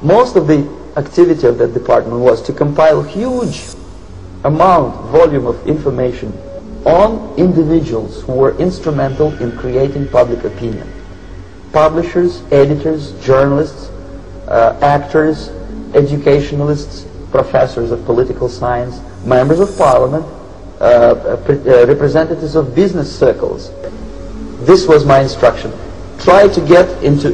Most of the activity of that department was to compile huge volume of information on individuals who were instrumental in creating public opinion. Publishers, editors, journalists, actors, educationalists, professors of political science, members of parliament, representatives of business circles. This was my instruction. Try to get into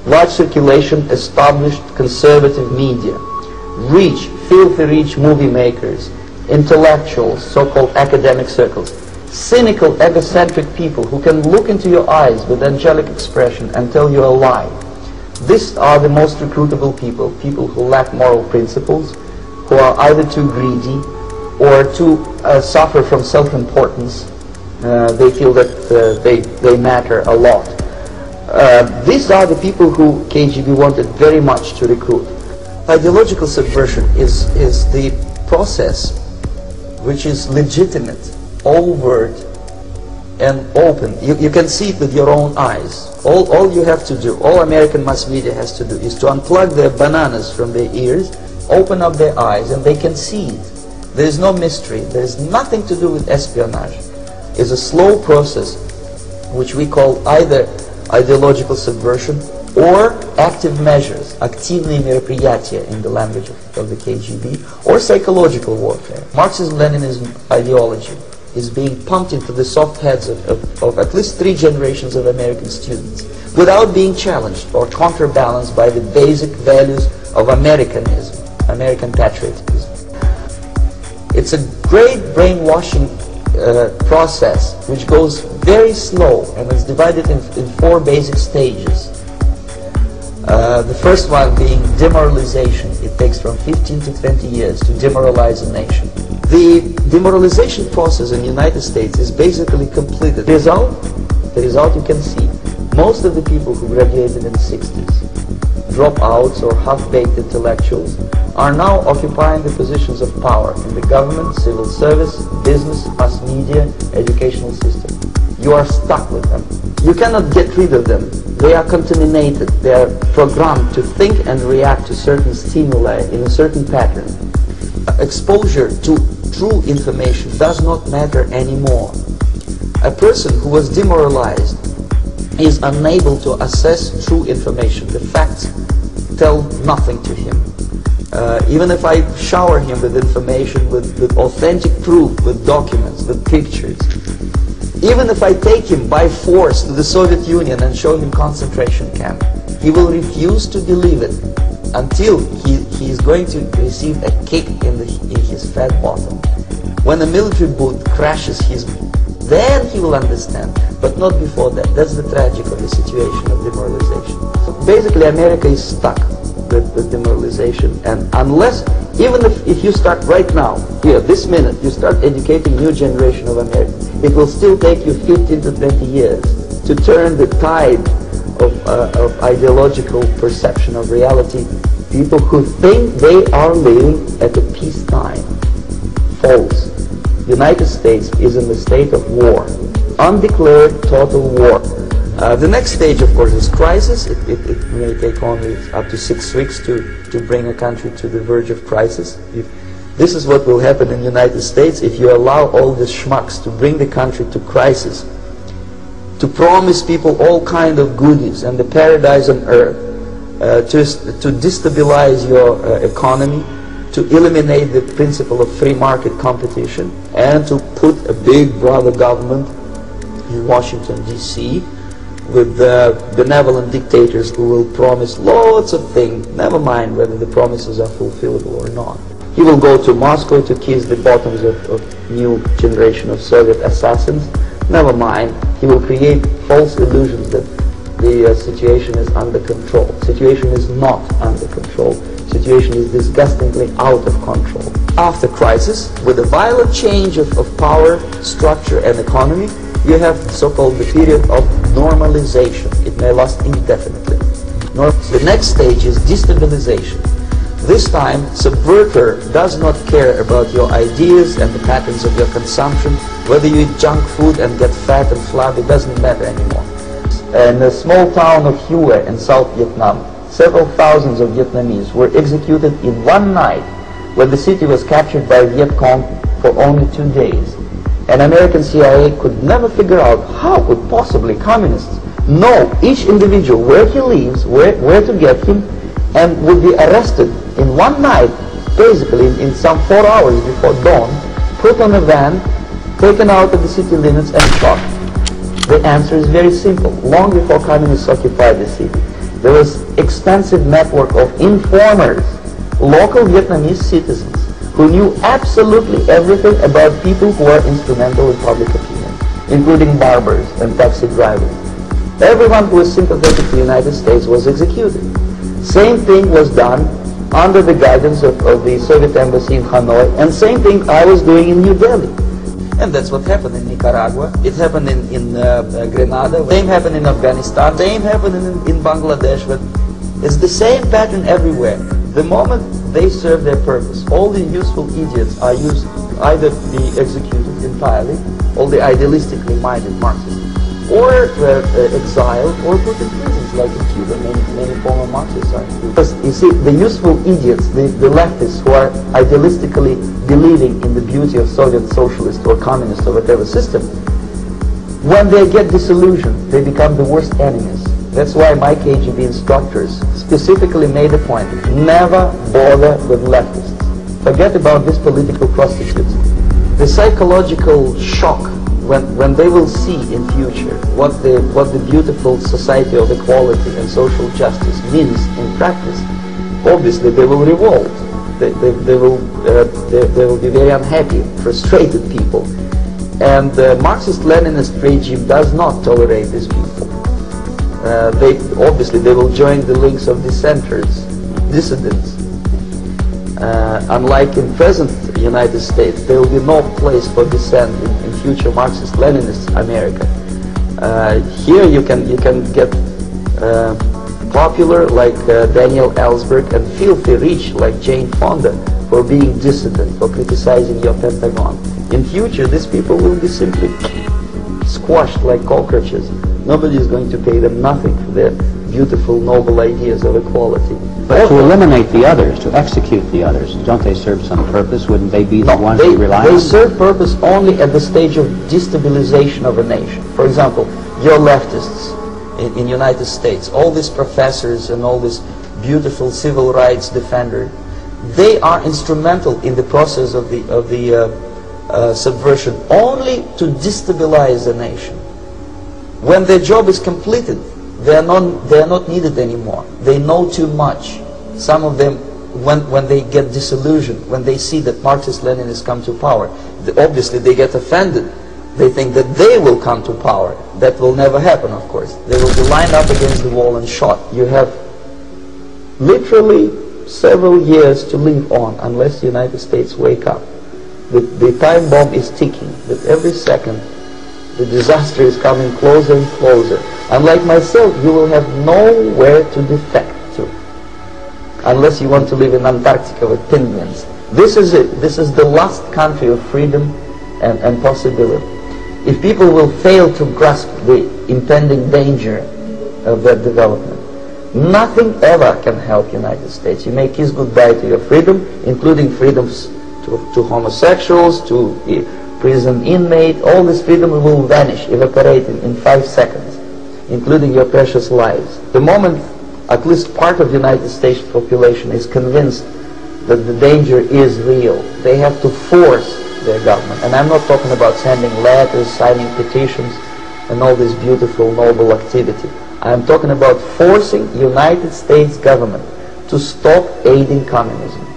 large circulation, established conservative media. Reach, filthy rich movie makers, intellectuals, so-called academic circles, cynical, egocentric people who can look into your eyes with angelic expression and tell you a lie. These are the most recruitable people, people who lack moral principles, who are either too greedy or too suffer from self-importance. They feel that they matter a lot. These are the people who KGB wanted very much to recruit. Ideological subversion is the process which is legitimate, overt, and open. You can see it with your own eyes. All you have to do, all American mass media has to do, is to unplug their bananas from their ears, open up their eyes, and they can see it. There is no mystery. There is nothing to do with espionage. It's a slow process which we call either ideological subversion or active measures, активные мероприятия in the language of the KGB, or psychological warfare. Marxism-Leninism ideology is being pumped into the soft heads of at least 3 generations of American students without being challenged or counterbalanced by the basic values of Americanism, American patriotism. It's a great brainwashing process which goes very slow and is divided in 4 basic stages. The first one being demoralization. It takes from 15 to 20 years to demoralize a nation. The demoralization process in the United States is basically completed. The result you can see. Most of the people who graduated in the 60s, dropouts or half-baked intellectuals, are now occupying the positions of power in the government, civil service, business, mass media, educational system. You are stuck with them. You cannot get rid of them. They are contaminated. They are programmed to think and react to certain stimuli in a certain pattern. Exposure to true information does not matter anymore. A person who was demoralized is unable to assess true information. The facts tell nothing to him. Even if I shower him with information, with authentic proof, with documents, with pictures, even if I take him by force to the Soviet Union and show him concentration camp, he will refuse to believe it until he is going to receive a kick in his fat bottom. When a military boot crashes then he will understand, but not before that. That's the tragic of the situation of demoralization. So basically America is stuck with demoralization, and unless, even if you start right now, here, this minute, you start educating new generation of Americans, it will still take you 15 to 20 years to turn the tide of ideological perception of reality. People who think they are living at a peacetime. False. United States is in a state of war, undeclared total war. The next stage, of course, is crisis. It may take only up to 6 weeks to bring a country to the verge of crisis. This is what will happen in the United States if you allow all the schmucks to bring the country to crisis, to promise people all kind of goodies and the paradise on earth, to destabilize your economy, to eliminate the principle of free market competition, and to put a big brother government in Washington, D.C., with benevolent dictators who will promise lots of things, never mind whether the promises are fulfillable or not. He will go to Moscow to kiss the bottoms of new generation of Soviet assassins, never mind. He will create false illusions that the situation is under control. Situation is not under control. Situation is disgustingly out of control. After crisis, with a violent change of power, structure, and economy, you have so-called the period of normalization. It may last indefinitely. The next stage is destabilization. This time, subverter does not care about your ideas and the patterns of your consumption. Whether you eat junk food and get fat and flabby, doesn't matter anymore. In the small town of Hue in South Vietnam, several thousands of Vietnamese were executed in one night when the city was captured by Viet Cong for only 2 days. And American CIA could never figure out how could possibly communists know each individual, where he lives, where to get him, and would be arrested in one night, basically in some 4 hours before dawn, put on a van, taken out of the city limits and shot. The answer is very simple. Long before communists occupied the city, there was extensive network of informers, local Vietnamese citizens, who knew absolutely everything about people who are instrumental in public opinion, including barbers and taxi drivers. Everyone who was sympathetic to the United States was executed. Same thing was done under the guidance of the Soviet embassy in Hanoi, and same thing I was doing in New Delhi. And that's what happened in Nicaragua. It happened in Grenada. Same happened in Afghanistan. Same happened in Bangladesh. But it's the same pattern everywhere. The moment they serve their purpose, all the useful idiots are used either to be executed entirely, all the idealistically minded Marxists, or exiled or put in prisons, like in Cuba. Many former Marxists are in Cuba. Because you see, the useful idiots, the leftists who are idealistically believing in the beauty of Soviet socialist or communist or whatever system, when they get disillusioned, they become the worst enemies. That's why my KGB instructors specifically made a point: never bother with leftists. Forget about these political prostitutes. The psychological shock when they will see in future what the beautiful society of equality and social justice means in practice, obviously they will revolt. They will be very unhappy, frustrated people. And the Marxist-Leninist regime does not tolerate these people. Obviously they will join the links of dissenters, dissidents. Unlike in present United States, there will be no place for dissent in future Marxist-Leninist America. Here you can get popular like Daniel Ellsberg and filthy rich like Jane Fonda for being dissident, for criticizing your Pentagon. In future, these people will be simply squashed like cockroaches. Nobody is going to pay them nothing for their beautiful, noble ideas of equality. But to eliminate the others, to execute the others, don't they serve some purpose? Wouldn't they be the ones you rely on? They serve purpose only at the stage of destabilization of a nation. For example, your leftists in United States, all these professors and all these beautiful civil rights defenders, they are instrumental in the process of the subversion only to destabilize the nation. When their job is completed, they are not needed anymore. They know too much. Some of them, when they get disillusioned, when they see that Marxist-Leninists come to power, obviously they get offended. They think that they will come to power. That will never happen, of course. They will be lined up against the wall and shot. You have literally several years to live on unless the United States wake up. The time bomb is ticking. With every second, the disaster is coming closer and closer. Unlike myself, you will have nowhere to defect to, unless you want to live in Antarctica with penguins. This is it. This is the last country of freedom and possibility. If people will fail to grasp the impending danger of that development, nothing ever can help United States. You may kiss goodbye to your freedom, including freedoms to homosexuals, to prison inmate. All this freedom will vanish, evaporate in 5 seconds, including your precious lives. The moment at least part of the United States population is convinced that the danger is real, they have to force their government. And I'm not talking about sending letters, signing petitions, and all this beautiful, noble activity. I'm talking about forcing United States government to stop aiding communism.